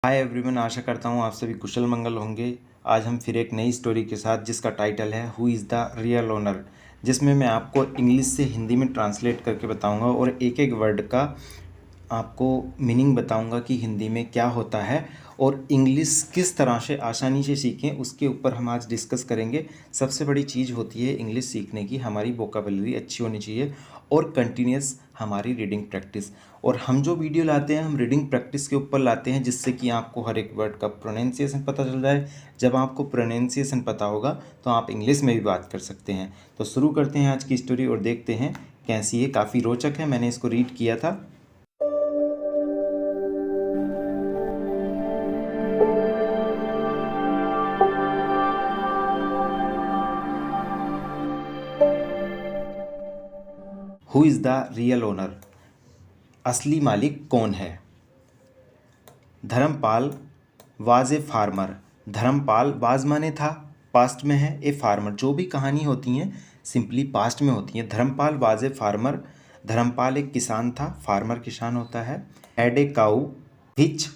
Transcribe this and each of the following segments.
Hi everyone, आशा करता हूँ आप सभी कुशल मंगल होंगे। आज हम फिर एक नई स्टोरी के साथ, जिसका टाइटल है who is the real owner, जिसमें मैं आपको इंग्लिश से हिंदी में ट्रांसलेट करके बताऊंगा और एक एक वर्ड का आपको मीनिंग बताऊंगा कि हिंदी में क्या होता है और इंग्लिश किस तरह से आसानी से सीखें, उसके ऊपर हम आज डिस्कस करेंगे। सबसे बड़ी चीज़ होती है इंग्लिश सीखने की, हमारी वोकेबलरी अच्छी होनी चाहिए और कंटिन्यूस हमारी रीडिंग प्रैक्टिस। और हम जो वीडियो लाते हैं हम रीडिंग प्रैक्टिस के ऊपर लाते हैं, जिससे कि आपको हर एक वर्ड का प्रोनाउंसिएशन पता चल जाए। जब आपको प्रोनाउंसिएशन पता होगा तो आप इंग्लिश में भी बात कर सकते हैं। तो शुरू करते हैं आज की स्टोरी और देखते हैं कैसी है। काफ़ी रोचक है, मैंने इसको रीड किया था। Who is the real owner, असली मालिक कौन है। Dharampal was a farmer. Dharampal was माने था, पास्ट में है, ए फार्मर। जो भी कहानी होती हैं सिंपली पास्ट में होती हैं। Dharampal was a farmer, Dharampal एक किसान था, फार्मर किसान होता है। Had a cow which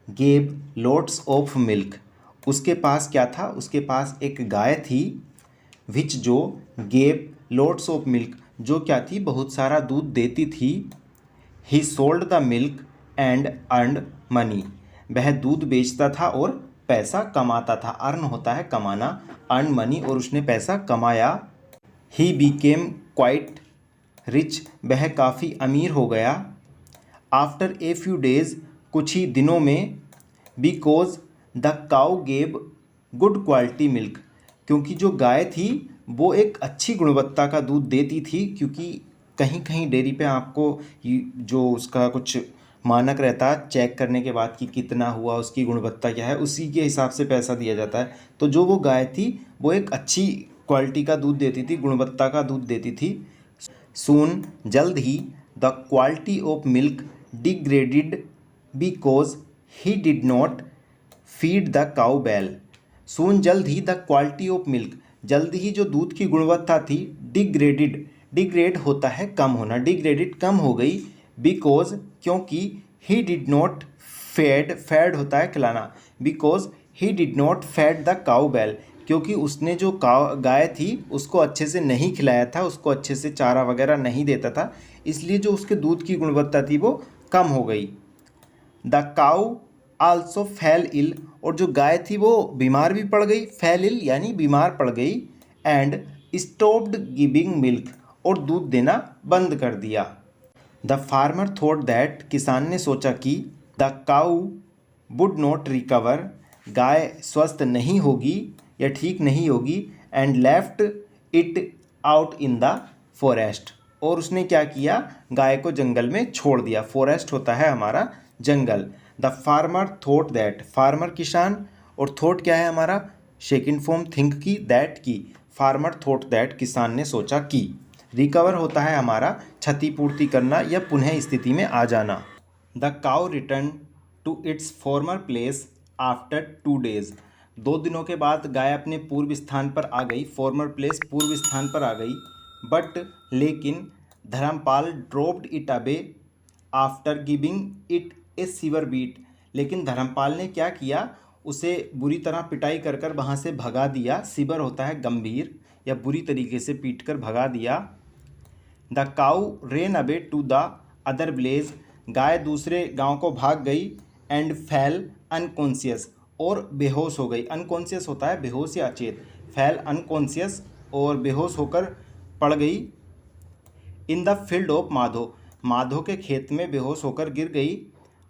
gave lots of milk. उसके पास क्या था, उसके पास एक गाय थी, विच जो गेव लोट्स ऑफ मिल्क, जो क्या थी, बहुत सारा दूध देती थी। ही sold the milk and earned money. वह दूध बेचता था और पैसा कमाता था। अर्न होता है कमाना, अर्न मनी, और उसने पैसा कमाया। ही बीकेम क्वाइट रिच, वह काफ़ी अमीर हो गया। आफ्टर ए फ्यू डेज, कुछ ही दिनों में, because the cow gave good quality milk, क्योंकि जो गाय थी वो एक अच्छी गुणवत्ता का दूध देती थी। क्योंकि कहीं कहीं डेयरी पे आपको जो उसका कुछ मानक रहता है चेक करने के बाद कि कितना हुआ, उसकी गुणवत्ता क्या है, उसी के हिसाब से पैसा दिया जाता है। तो जो वो गाय थी वो एक अच्छी क्वालिटी का दूध देती थी, गुणवत्ता का दूध देती थी। सून, जल्द ही, the quality of milk degraded because he did not feed the cow well. Soon, जल्द ही, द क्वालिटी ऑफ मिल्क, जल्द ही जो दूध की गुणवत्ता थी, डिग्रेडेड, डिग्रेड होता है कम होना, डिग्रेडेड कम हो गई। बिकॉज, क्योंकि, he did not fed, fed होता है खिलाना, because he did not fed the cow बैल, क्योंकि उसने जो गाय थी उसको अच्छे से नहीं खिलाया था, उसको अच्छे से चारा वगैरह नहीं देता था, इसलिए जो उसके दूध की गुणवत्ता थी वो कम हो गई। The cow also fell ill, और जो गाय थी वो बीमार भी पड़ गई, फेल इल यानी बीमार पड़ गई। एंड स्टॉप्ड गिविंग मिल्क, और दूध देना बंद कर दिया। द फार्मर थॉट दैट, किसान ने सोचा कि, the cow would not recover, गाय स्वस्थ नहीं होगी या ठीक नहीं होगी। And left it out in the forest, और उसने क्या किया, गाय को जंगल में छोड़ दिया। फॉरेस्ट होता है हमारा जंगल। The farmer thought that, farmer किसान, और थॉट क्या है हमारा सेकंड फॉर्म थिंक की, दैट की। फार्मर थॉट दैट, किसान ने सोचा कि। रिकवर होता है हमारा क्षतिपूर्ति करना या पुनः स्थिति में आ जाना। The cow return to its former place after 2 days. 2 दिनों के बाद गाय अपने पूर्व स्थान पर आ गई, फॉर्मर प्लेस पूर्व स्थान पर आ गई। बट, लेकिन, Dharampal dropped it away after giving it a severe beat, लेकिन धर्मपाल ने क्या किया, उसे बुरी तरह पिटाई कर कर वहाँ से भगा दिया। सीवर होता है गंभीर या बुरी तरीके से पीट कर भगा दिया। The cow ran away to the other village, गाय दूसरे गांव को भाग गई। एंड फेल अनकॉन्शियस, और बेहोश हो गई। अनकॉन्शियस होता है बेहोश या अचेत, फेल अनकॉन्शियस, और बेहोश होकर पड़ गई। In the field of Madho, Madho के खेत में बेहोश होकर गिर गई।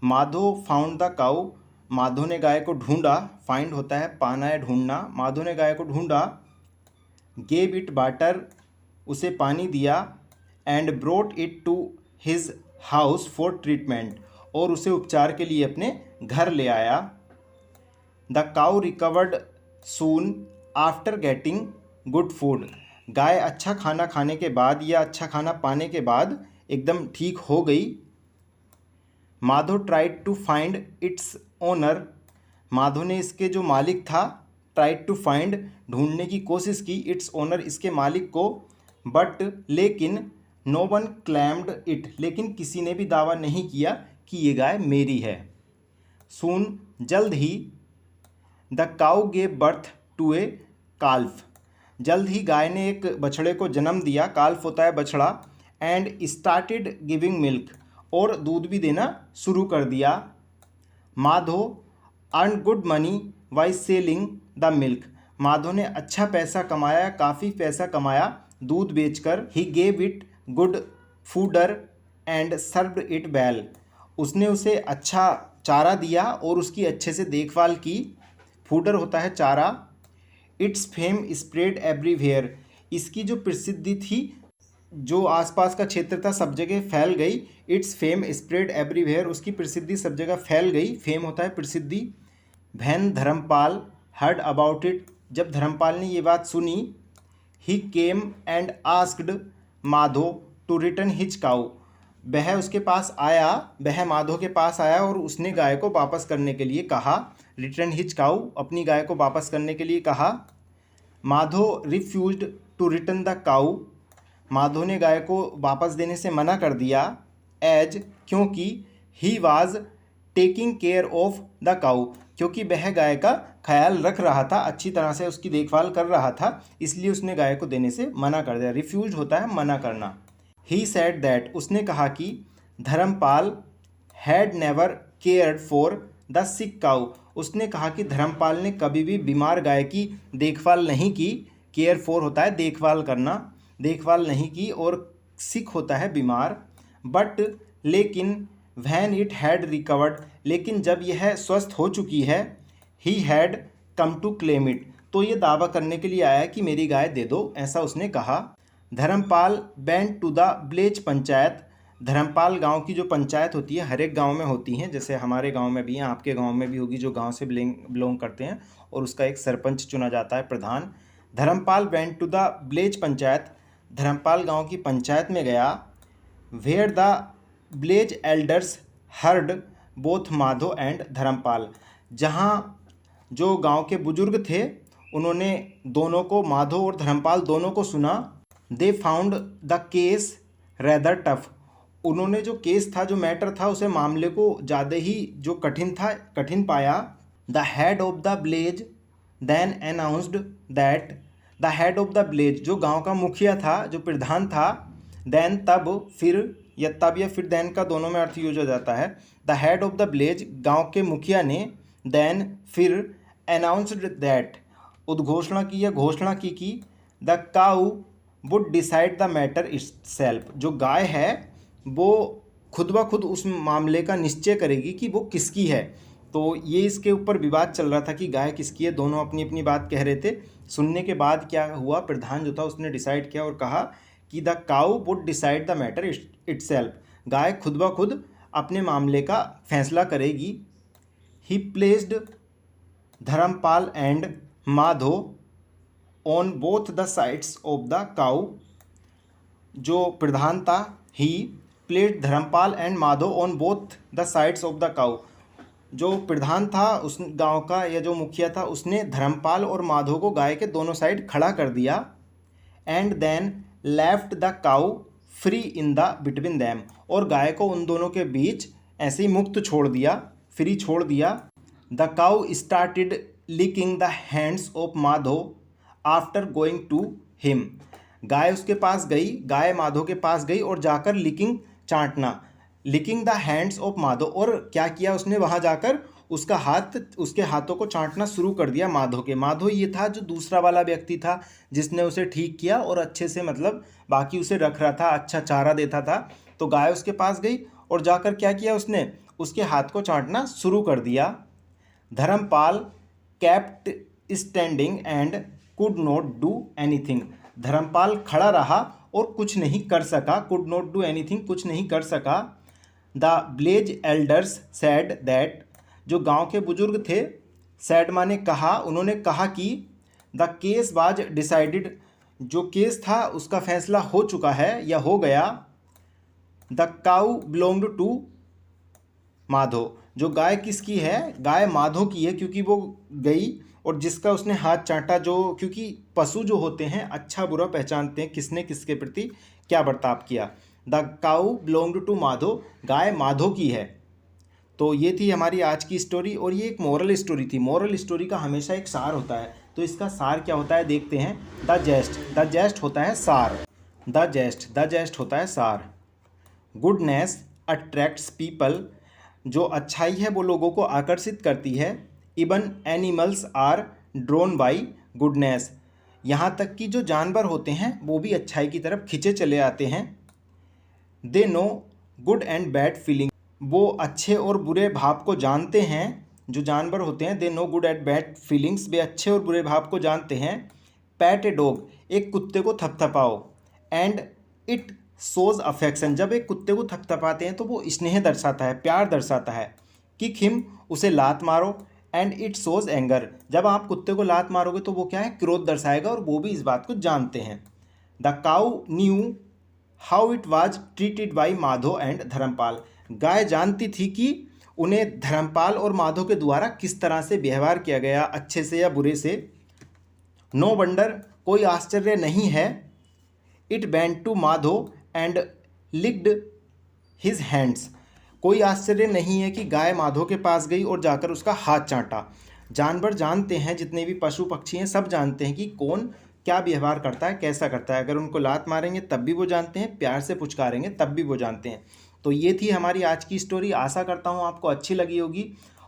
Madho found the cow, Madho ने गाय को ढूंढा। फाइंड होता है पाना या ढूंढना, माधो ने गाय को ढूंढा। गेव इट वाटर, उसे पानी दिया। And brought it to his house for treatment, और उसे उपचार के लिए अपने घर ले आया। The cow recovered soon after getting good food, गाय अच्छा खाना खाने के बाद या अच्छा खाना पाने के बाद एकदम ठीक हो गई। Madho tried to find its owner, Madho ने इसके जो मालिक था, ट्राइड टू फाइंड ढूंढने की कोशिश की, इट्स ओनर इसके मालिक को। बट, लेकिन, नो वन क्लेम्ड इट, लेकिन किसी ने भी दावा नहीं किया कि ये गाय मेरी है। सून, जल्द ही the cow gave birth to a calf, जल्द ही गाय ने एक बछड़े को जन्म दिया, काल्फ होता है बछड़ा, एंड स्टार्टेड गिविंग मिल्क, और दूध भी देना शुरू कर दिया। Madho earn good money why selling the milk, Madho ने अच्छा पैसा कमाया, काफ़ी पैसा कमाया दूध बेचकर। He gave it good fodder and served it well, उसने उसे अच्छा चारा दिया और उसकी अच्छे से देखभाल की। फूडर होता है चारा। इट्स फेम स्प्रेड एवरीवेयर, इसकी जो प्रसिद्धि थी, जो आसपास का क्षेत्र था, सब जगह फैल गई। इट्स फेम स्प्रेड एवरीवेयर, उसकी प्रसिद्धि सब जगह फैल गई। फेम होता है प्रसिद्धि। When Dharampal heard about it, जब धर्मपाल ने ये बात सुनी, he came and asked Madho to return his cow, वह उसके पास आया, वह माधो के पास आया और उसने गाय को वापस करने के लिए कहा। रिटर्न हिज काउ, अपनी गाय को वापस करने के लिए कहा। Madho refused to return the cow, Madho ने गाय को वापस देने से मना कर दिया। एज, क्योंकि he was taking care of the cow, क्योंकि वह गाय का ख्याल रख रहा था, अच्छी तरह से उसकी देखभाल कर रहा था, इसलिए उसने गाय को देने से मना कर दिया। रिफ्यूज होता है मना करना। ही सेड दैट, उसने कहा कि Dharampal had never cared for the sick cow, उसने कहा कि धर्मपाल ने कभी भी बीमार गाय की देखभाल नहीं की। केयर फॉर होता है देखभाल करना, देखभाल नहीं की, और सिक होता है बीमार। बट, लेकिन, व्हेन इट हैड रिकवर्ड, लेकिन जब यह स्वस्थ हो चुकी है, he had come to claim it, तो ये दावा करने के लिए आया कि मेरी गाय दे दो, ऐसा उसने कहा। Dharampal went to the village panchayat, Dharampal गांव की जो पंचायत होती है, हर एक गांव में होती हैं, जैसे हमारे गांव में भी हैं, आपके गांव में भी होगी, जो गांव से बिलोंग करते हैं, और उसका एक सरपंच चुना जाता है, प्रधान। Dharampal went to the village panchayat, Dharampal गांव की पंचायत में गया। Where the village elders heard both Madho and Dharampal, जहाँ जो गांव के बुजुर्ग थे उन्होंने दोनों को, माधो और धर्मपाल दोनों को सुना। They found the case rather tough, उन्होंने जो केस था, जो मैटर था, उसे मामले को ज़्यादा ही जो कठिन पाया। The head of the village then announced that, the head of the village, जो गांव का मुखिया था, जो प्रधान था, देन तब, फिर, या तब या फिर देन का दोनों में अर्थ यूज हो जाता है। The head of the village, गांव के मुखिया ने, देन, फिर, अनाउंस्ड दैट, उद्घोषणा की या घोषणा की कि the cow would decide the matter itself, जो गाय है वो खुद ब खुद उस मामले का निश्चय करेगी कि वो किसकी है। तो ये इसके ऊपर विवाद चल रहा था कि गाय किसकी है, दोनों अपनी अपनी बात कह रहे थे। सुनने के बाद क्या हुआ, प्रधान जो था उसने डिसाइड किया और कहा कि the cow would decide the matter itself, गाय खुद ब खुद अपने मामले का फैसला करेगी। He placed Dharampal and Madho on both the sides of the cow, जो प्रधान था, he placed Dharampal and Madho on both the sides of the cow, जो प्रधान था उस गांव का या जो मुखिया था, उसने धर्मपाल और माधो को गाय के दोनों साइड खड़ा कर दिया। And then left the cow free in the between them, और गाय को उन दोनों के बीच ऐसे ही मुक्त छोड़ दिया, फ्री छोड़ दिया। The cow started licking the hands of Madho after going to him, गाय उसके पास गई, गाय माधो के पास गई और जाकर लिकिंग, चाटना, licking the hands of Madho, और क्या किया उसने, वहाँ जाकर उसका हाथ, उसके हाथों को चाटना शुरू कर दिया माधो के। माधो ये था जो दूसरा वाला व्यक्ति था जिसने उसे ठीक किया और अच्छे से, मतलब बाकी उसे रख रहा था, अच्छा चारा देता था। तो गाय उसके पास गई और जाकर क्या किया उसने, उसके हाथ को चाटना शुरू कर दिया। Dharampal kept standing and could not do anything, Dharampal खड़ा रहा और कुछ नहीं कर सका, कुड नॉट डू एनीथिंग, कुछ नहीं कर सका। The village elders sad that, जो गांव के बुजुर्ग थे, सैड माने कहा, उन्होंने कहा कि द केस वाज डिसाइडेड, जो केस था उसका फैसला हो चुका है या हो गया। The cow belonged to Madho, जो गाय किसकी है, गाय माधो की है, क्योंकि वो गई और जिसका उसने हाथ चाटा, जो, क्योंकि पशु जो होते हैं अच्छा बुरा पहचानते हैं किसने किसके प्रति क्या बर्ताव किया। The cow belonged to Madho, गाय माधो की है। तो ये थी हमारी आज की स्टोरी, और ये एक मोरल स्टोरी थी। मोरल स्टोरी का हमेशा एक सार होता है, तो इसका सार क्या होता है देखते हैं। द जेस्ट होता है सार। द जेस्ट होता है सार। गुडनेस अट्रैक्ट्स पीपल, जो अच्छाई है वो लोगों को आकर्षित करती है। Even animals are drawn by goodness, यहाँ तक कि जो जानवर होते हैं वो भी अच्छाई की तरफ खिंचे चले आते हैं। They know good and bad feeling, वो अच्छे और बुरे भाव को जानते हैं। जो जानवर होते हैं, they know good and bad feelings, वे अच्छे और बुरे भाव को जानते हैं। पैट ए डॉग, एक कुत्ते को थपथपाओ। एंड इट शोज अफेक्शन, जब एक कुत्ते को थपथपाते हैं तो वो स्नेह दर्शाता है, प्यार दर्शाता है। किक हिम, उसे लात मारो। एंड इट शोज एंगर, जब आप कुत्ते को लात मारोगे तो वो क्या है, क्रोध दर्शाएगा, और वो भी इस बात को जानते हैं। The cow knew how it was treated by Madho and Dharampal, गाय जानती थी कि उन्हें धर्मपाल और माधो के द्वारा किस तरह से व्यवहार किया गया, अच्छे से या बुरे से। नो वंडर, कोई आश्चर्य नहीं है। It went to Madho and licked his hands, कोई आश्चर्य नहीं है कि गाय माधो के पास गई और जाकर उसका हाथ चाटा। जानवर जानते हैं, जितने भी पशु पक्षी हैं सब जानते हैं कि कौन क्या व्यवहार करता है, कैसा करता है। अगर उनको लात मारेंगे तब भी वो जानते हैं, प्यार से पुचकारेंगे तब भी वो जानते हैं। तो ये थी हमारी आज की स्टोरी। आशा करता हूँ आपको अच्छी लगी होगी।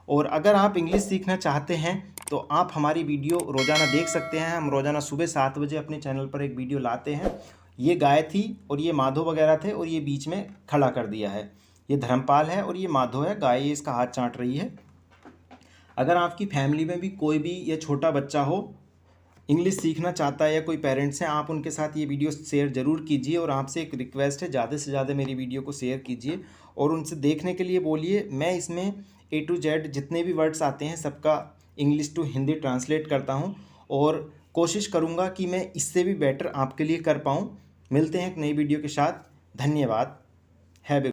और अगर आप इंग्लिश सीखना चाहते हैं तो आप हमारी वीडियो रोज़ाना देख सकते हैं। हम रोज़ाना सुबह 7 बजे अपने चैनल पर एक वीडियो लाते हैं। ये गाय थी और ये माधो वगैरह थे, और ये बीच में खड़ा कर दिया है। ये धर्मपाल है और ये माधो है, गाय ये इसका हाथ चाट रही है। अगर आपकी फैमिली में भी कोई भी या छोटा बच्चा हो इंग्लिश सीखना चाहता है, या कोई पेरेंट्स हैं, आप उनके साथ ये वीडियो शेयर ज़रूर कीजिए। और आपसे एक रिक्वेस्ट है, ज़्यादा से ज़्यादा मेरी वीडियो को शेयर कीजिए और उनसे देखने के लिए बोलिए। मैं इसमें A to Z जितने भी वर्ड्स आते हैं सबका इंग्लिश टू हिंदी ट्रांसलेट करता हूँ, और कोशिश करूँगा कि मैं इससे भी बेटर आपके लिए कर पाऊँ। मिलते हैं एक नई वीडियो के साथ। धन्यवाद।